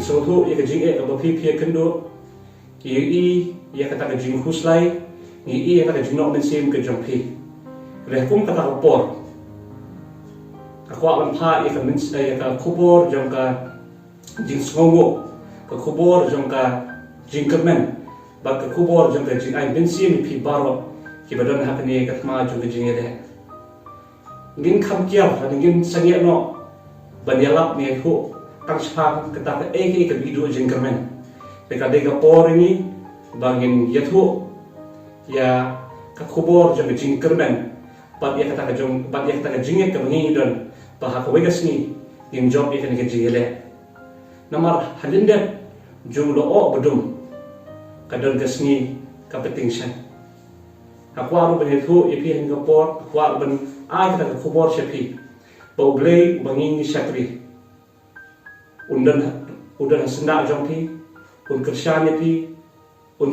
JINGSNGEWNGUH ia JINGSNGEW Ia Phi kendo KIBA ia kata JINGHUSLAI Ngi ia kata JINGNOK mynsiemnba Phi rehkum kata kapor akwa pha ia ka khubor jong ka JINGSNGEWNGUH ka khubor jong ka hymmen ba ka khubor jong ka jing'ai mynsiemnba Phi BAROH kibadon hakni KHMAT jong ka jingele ngin kham kiaw ngin sangye no banyalap ni hu tang spa kata ka ka bidu jingmen beka de ka por ini bangin yathu ya ka khubor jong jingmen pat ya kata ka jong pat ya kata ka jinge ka bangi don pa ha ka wegasni in job ya ka jingele namar halinde jong lo o bedum kadon gasni ka petingshan akwa ru banethu ipi hin ka por akwa ban ai kata ka khubor shepi U Blei bangi Shakri udan senda jong Phi kersyane Phi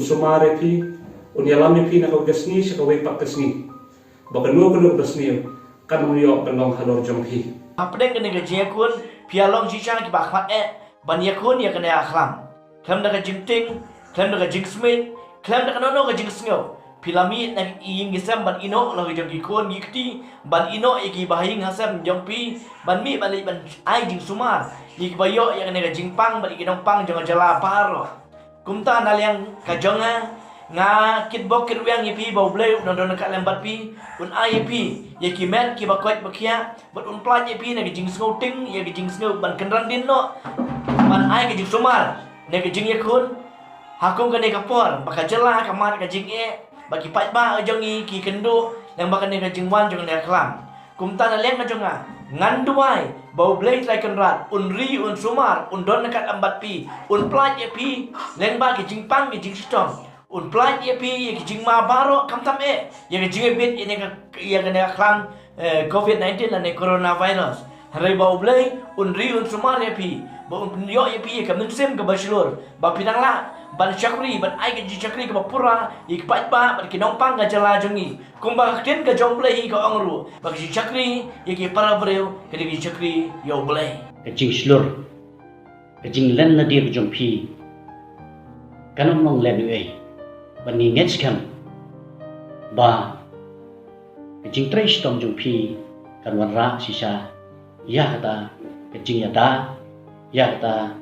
sumar Phi yalam Phi na gasni shakawai pak gasni bakanu kanu basni kan muyo balong halor jong Phi apdeng kene gaje kun pialong chichang ki bakhmat ban yakun ya kene akhlam khlem da jingting khlem da jingsmit khlem da nono ga jingsngew pilami na IADA gisam ban ino lo jong ki kun gikti ban ino iki bahing hasam jong Phi ban mi ban ban ai jing sumar ik bayo yang ne jingpang ban ikinong pang jong jala paro kumta nalyang kajonga nga kitbok kirwyang ipi U Blei nondon ka lembat Phi ai Phi ye kimen ki bakwat bakia bat plan ipi na JINGSNGEW ting ye JINGSNGEW ban kenran din no ban ai ke jing sumar ne ke jing yakun hakum ka ne kapor baka jala kamat ka jing bagi pat ba jong ki kendo yang baka ne ka jingwan jong ne khlam kumta nalyang ka jonga nganduai U Blei trai kenrat unri sumar don kat ambat Phi plan ipi lengba ki jingpang ki shitom plan Phi ye jingma BAROH kamtam ye jing bit ye ne khlam COVID 19 la ne coronavirus hynrei U Blei unri sumar Phi ba yo Phi ye kam sem ka baslur ba pinang la ban Shakri ban ai ka Shakri ka pura ik pat ba ban kinong pang ka jala jongi kumba ken ka jong Blei ka ongru ba ki Shakri ye ki para breu ka di Shakri U Blei ka jing slur ka jing lenlade ka jong Phi kanom nong lywait ban ni ngets kam ba ka jing TREI shitom jong Phi kan wanra sisa ya kata ka jing IADA ya kata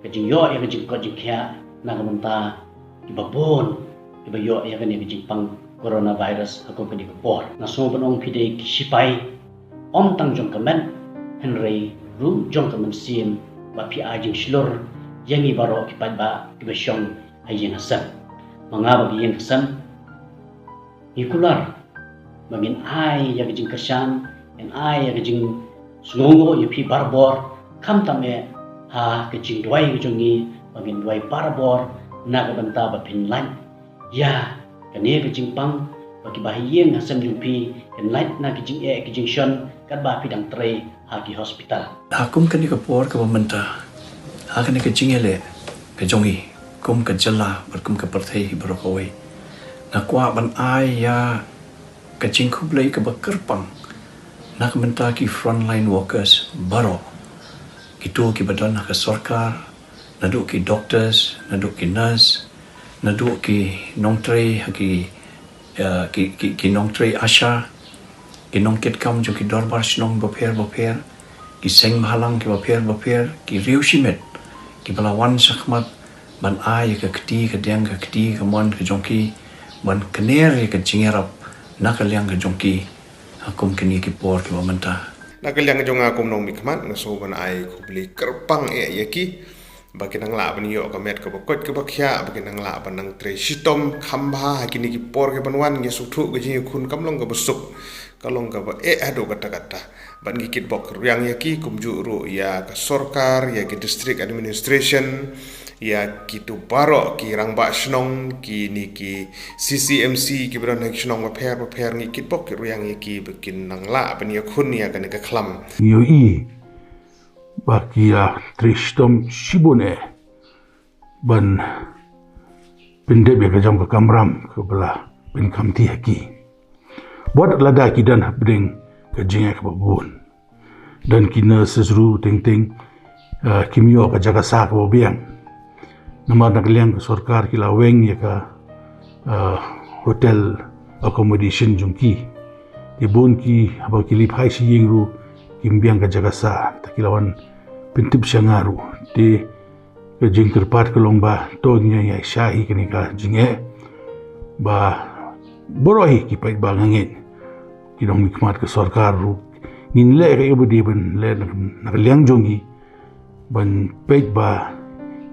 ka jing yo ya ka jing ko jing kya na kamanta ibabon ibayo ya kan ni jing pang coronavirus ako kan ikopor na so banong pide sipai om tang jong kamen hynrei ru jong kamen sim ba Phi ajing slur yangi BAROH kipat ba kibasyong ayeng hasam mga bagiyeng hasam ikular bagin ai ya jing kasyan en ai ya jing sngewnguh Ia Phi barbor kam tame ha ke jing dwai ke jongi bagin dwai barbor na ka banta ba phynlait ya kane ke jing pang bagi bahiyeng hasam jong Phi en light na ke jing ke jing shon kat ba Phi dang TREI ha ki hospital hakum kan ka por ka BYNTA ha kan ka jingele ka jongi kum ka jala bar kum ka parthei BAROH kawai na kwa ban ai ya ka jing U Blei ka bakerpang na ka BYNTA ki frontline workers BAROH gitu ki badan ka sarkar naduk ki doctors naduk ki nurse naduk ki nong TREI ki nong TREI asha ki nong ket kam jo ki dorbar snong boper ki seng mahalang ki boper ki riu shimet ki balawan HAKHMAT ban ai ka kti ka deng ka kti ka mon ka jongki ban kner ka jingerap na ka liang ka jongki hakum kini ki por ki BYNTA na ka liang jong akum nong mikmat na so ban ai U Blei kerpang yaki bagi nang la ban yo ka met ka bakot ka bakhya bagi nang la ban nang TREI shitom khamba hakini ki por ke banwan nge suthu ga jing khun kamlong ka busuk kalong ka ba ado kata ban gi kit bok yang yaki kumju ru ya ka sarkar ya ki district administration ya ki tu BAROH ki rangba snong ki ni ki CCMC ki bran hek snong ma pher ngi kit bok ru yang yaki bikin nang la ban ya khun ya kan ka khlam yo bakia TREI shitom shibune ban pinde be ka jam ka kamram ka bala bin kamti haki buat lada ki dan bring ka jinga ka babon dan ki nurses ru ting kimio ka jaga sa ka biang nama nak liang ke sarkar kila weng ya ka hotel accommodation jungki ibun ki aba kilip hai si yingru kimbiang ka jaga sa takilawan pintip syangaru di ke jingkerpat ke lomba tonya ya syahi kini ka jinge ba borohi ki pai ba ngangin kidong nikmat ke sarkar ru nin le ke budi ben le nak liang jongi ban pai ba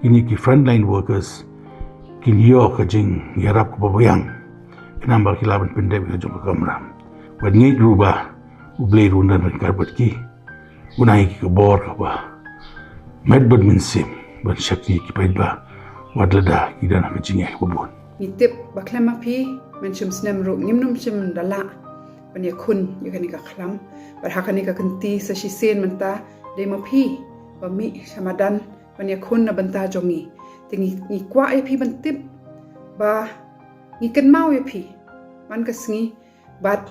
ini ki frontline workers kin yo ka jing yarap ko bayang kenamba kilaban pendek ka jong kamram ban ngit ruba U Blei rundan karbat ki unai ki bor ka ba medbad minsim ban Shakri ki pai ba wadlada ki dana ka jinge bubun nitip bakhlem phi men chum snem ru nimnum chim dala ban ya khun yakani ka khlam bar hakani ka kanti sa shi sen manta de ma phi ba mi samadan ban ya khun na banta jongi tingi ni kwa e phi ban tip ba ni kan mau e phi man ka sngi bat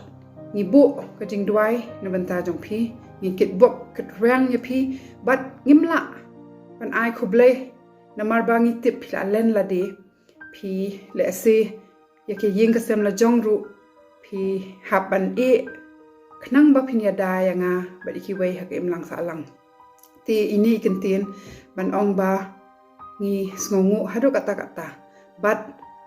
ni bu ka jing duai na banta jong phi ni kit bok kat rang e phi bat ngimla ban ai khu blei na mar ba ngi tip la lenlade phi le se yake ying ka sem la jong ru phi hap ban e khnang ba phin ya da ya nga ba kiwei hak em lang sa lang ti ini kentin ban ong ba ngi sngewnguh hadu kata bat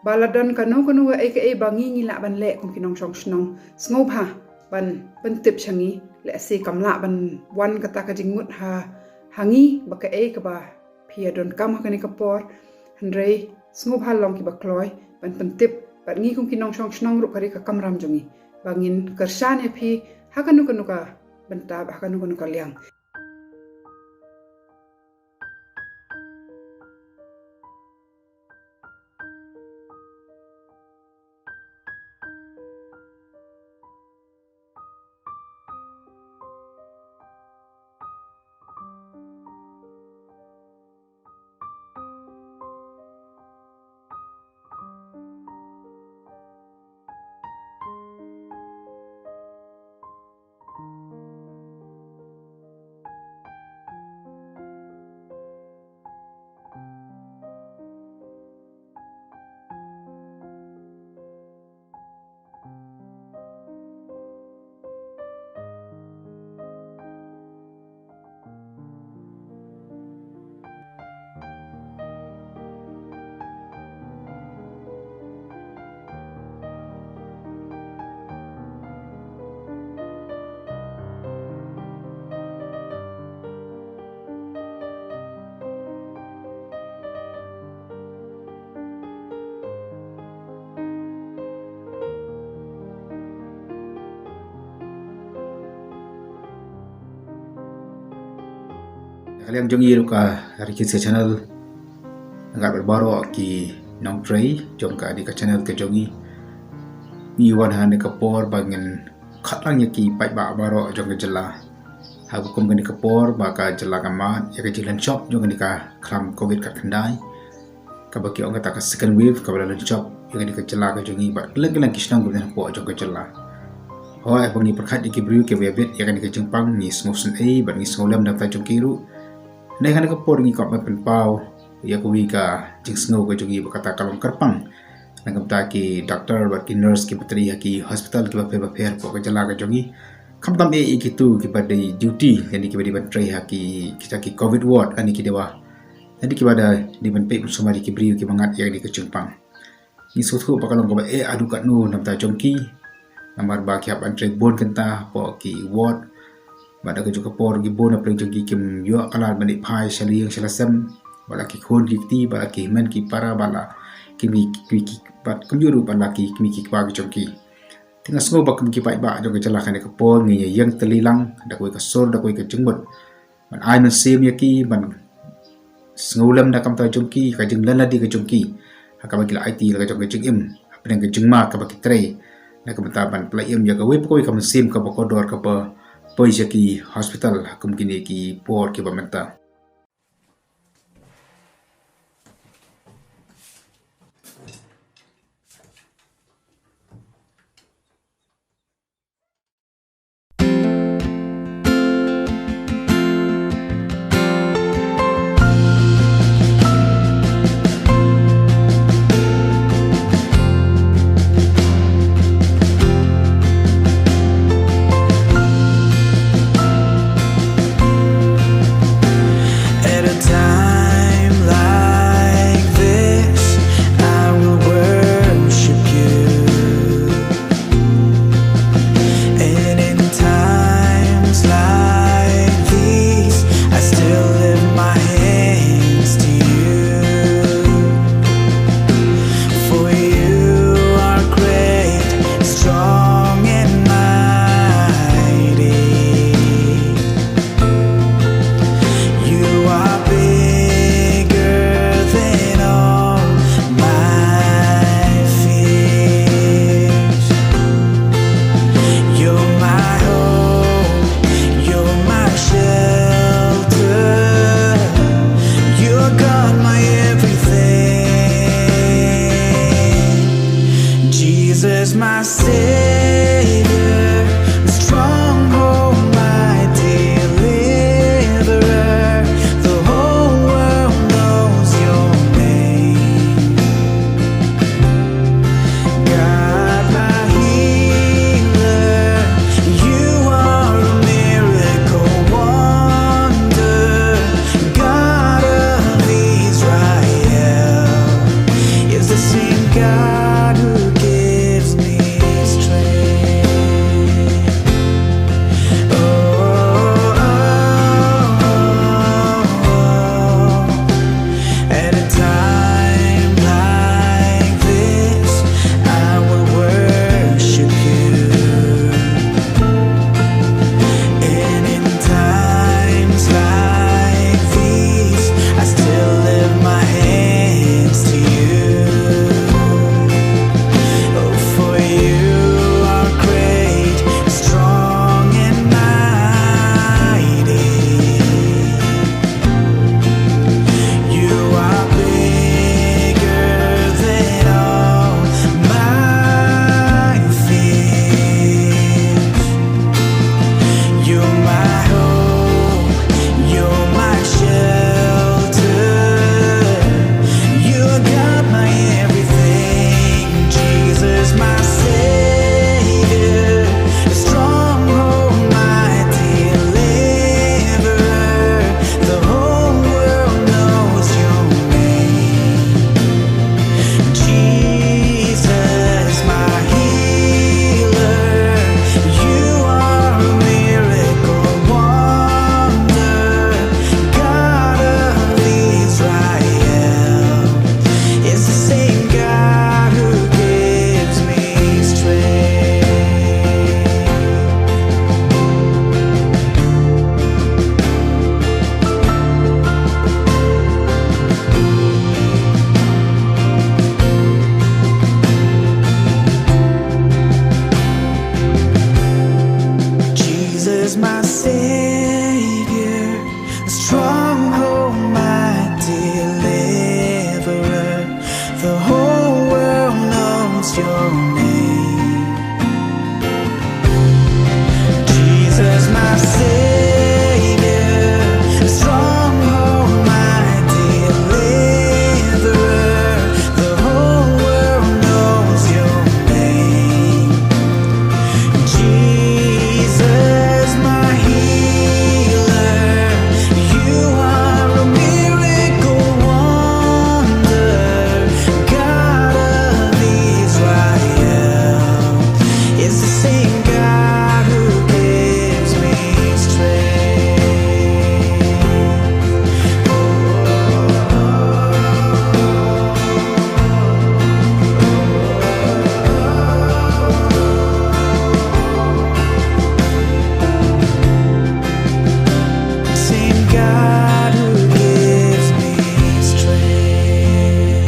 baladan kanu ai ke bangi ngi la ban le kum kinong shong snong sngew pha ban tip changi le se kamla ban wan kata ka jingut hangi ba ka ba phi don kam ka ni ka por hynrei sngew pha long ki ba kloi ban tip ban ngi kum kinong shong snong ru kari ka kamram jongi bangin kershan e phi hakanu ka benta hakanu ka liang kalian jongi ruka hari kita channel ngat berbaro ki nong TREI jong ka di ka channel ke jongi ni wan han ka por bangin khatlang ya ki pai ba baro jong ke jela ha kum ke por ba ka jela ka mat ya ke jilan shop jong ke ka khlam covid ka khandai ka ba ki ong ka second wave ka bala shop ya ke jela ka jongi ba leng kisnang ko den po jong ke jela hoi bang ni perkhat di ki bru ke webet ya ke jengpang ni smosen a ba ni sngolem daftar jong kiru Nai kan ka por ngi kop pen pau ya ko wi ka JINGSNGEWNGUH ka jogi bakata kalong karpang nang ta ki doctor ba ki nurse ki patri ki hospital ki ba pher ko ka jala ka jogi kam tam e ki tu ki badai duty yani ki badi ban TREI ki kita ki COVID WARD ani ki dewa jadi ki bada di ban pe sumari ki bri ki mangat ya di ka chungpang ni sothu pa kalong ko ba e adu kat nu nam ta jongki namar ba ki apan TREI bon kenta po ki ward bada ke juga por gi bona pre jogi kim yo kalar bani phai shali yang shalasam bala ki khon ki ti bala ki hymmen ki para bala ki mi ki bat kum yuru bala ki mi ki ba ki jogi tinga sngo ba kum ki pai ba jogi chala khane ka por ngi yang telilang da koi ka sor da koi ka jungbut ban ai man sem ya ki ban sngolam da kam ta jogi ka jing lenlade ka jogi ka ba ki aiti la ka jogi jingim apeng ka jingma ka ba ki TREI na ka ba ban playem ya ka we koi ka sem ka ba kodor ka ba Pois aqui hospital como que aqui por que BYNTA stronghold, my deliverer. The whole world knows your name. Jesus, my Savior, stronghold, my deliverer. The whole world knows your name. Jesus, my healer, you are a miracle wonder, God of Israel. It's the same God who gives me same God who gives me strength.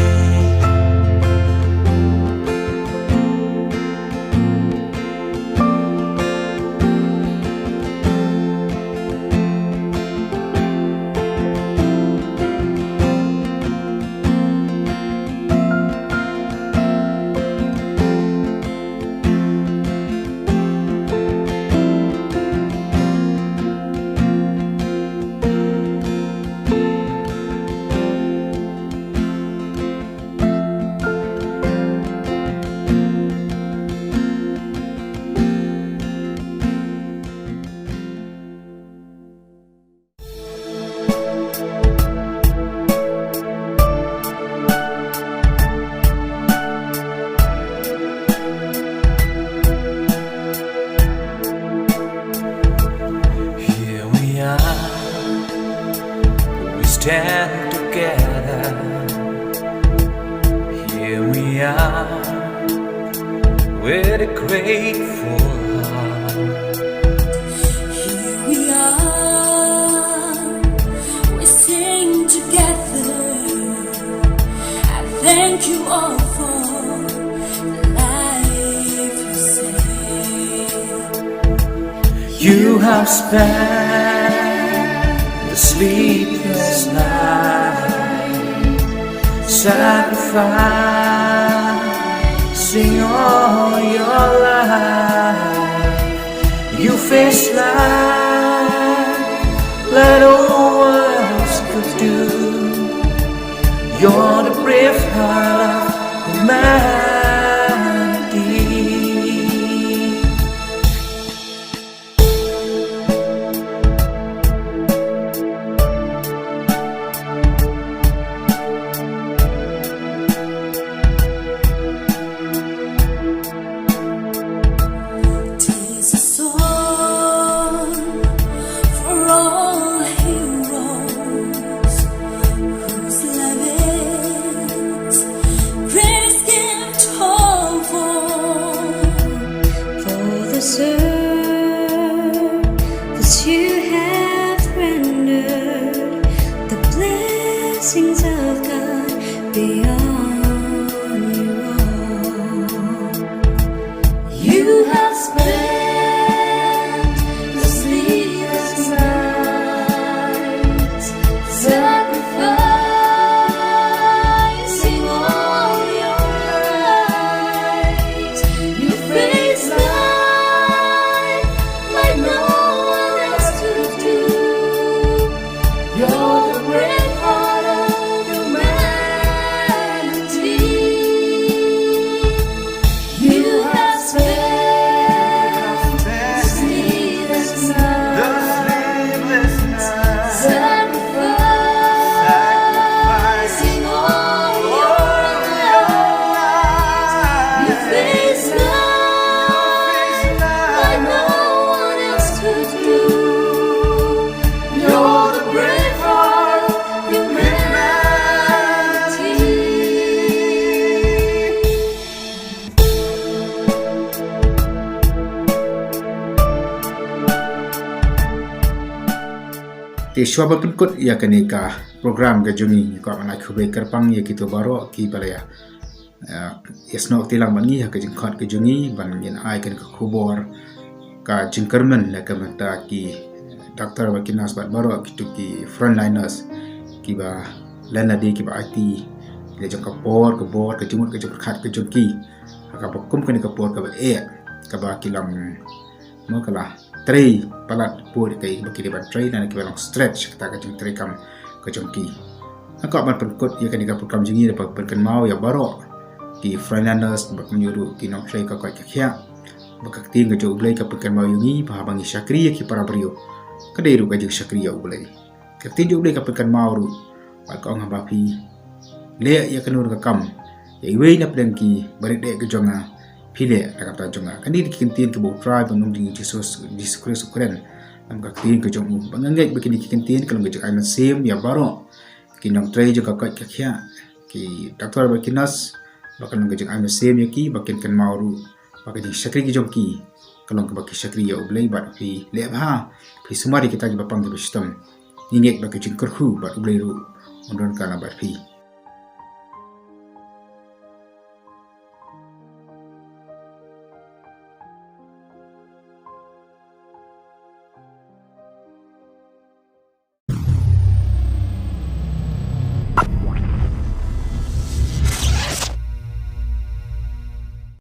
Here we are, we stand together. Here we are, with a grateful heart. Here we are, we sing together. I thank you all for the life you saved. You have spent the sleepless night sacrificing all your life. You faced life like no one else could do. You're the brave heart of humanity. Tis a song for all heroes whose love is greatest gift of all. For the service you have rendered, the blessings of God beyond you all. You have spent the sleepless nights sacrificing all your light. You faced life like no one else could do. You're the brave heart of humanity. You have spent the sleepless nights sacrificing all your light. You faced life like no one else could do. You're the brave heart of humanity. Ke shwaba penkut ya kenika program ke jungi ko anai khubei kerpang ya kito baro ki balaya yasno tilang mangi ha ke jingkhat ke jungi ban yen ai ken khubor ka jingkermen la ka mata ki doktor bagi nas bat baru kita ki frontliners ki ba lenlade ki ba aiti le jong kapor ke bor ke jumut ke jong khat ke jong ki ka ba kum ke ni kapor ka ba ka ba kilam mo kala TREI palat pur ke ba ki ba TREI dan ki ba long stretch kata ka jong TREI kam ke jong ki ka ban perkut ya kan ni ka program jingi dapat perken mau ya baru ki frontliners ba menyuruh ki nong TREI ka ka khia bakak ting ke U Blei ka perken mau yungi pa bangi Shakri ki para brio kedai ru ka jing Shakri U Blei ka ting U Blei ka perken mau ru ba ka ong ba phi le ya kanur ka kam ya wei na pedang ki barik de ke jonga phile ta ka jonga kan di kintin ke bo tribe nong ding Jesus discourse Ukraine am ka tin ke jong bangangai begini kintin kalau ke ai sem ya baro ki nong TREI jo ka ka khia ki doktor bakinas bakal ke ai sem ya ki bakin kan mau ru bagi di Shakri ki jong ki kalau ke baki Shakri U Blei bat phi le ba phi sumari kita ki bapang ke shitom ingek baki jing kerhu bat U Blei ru undon kana bat phi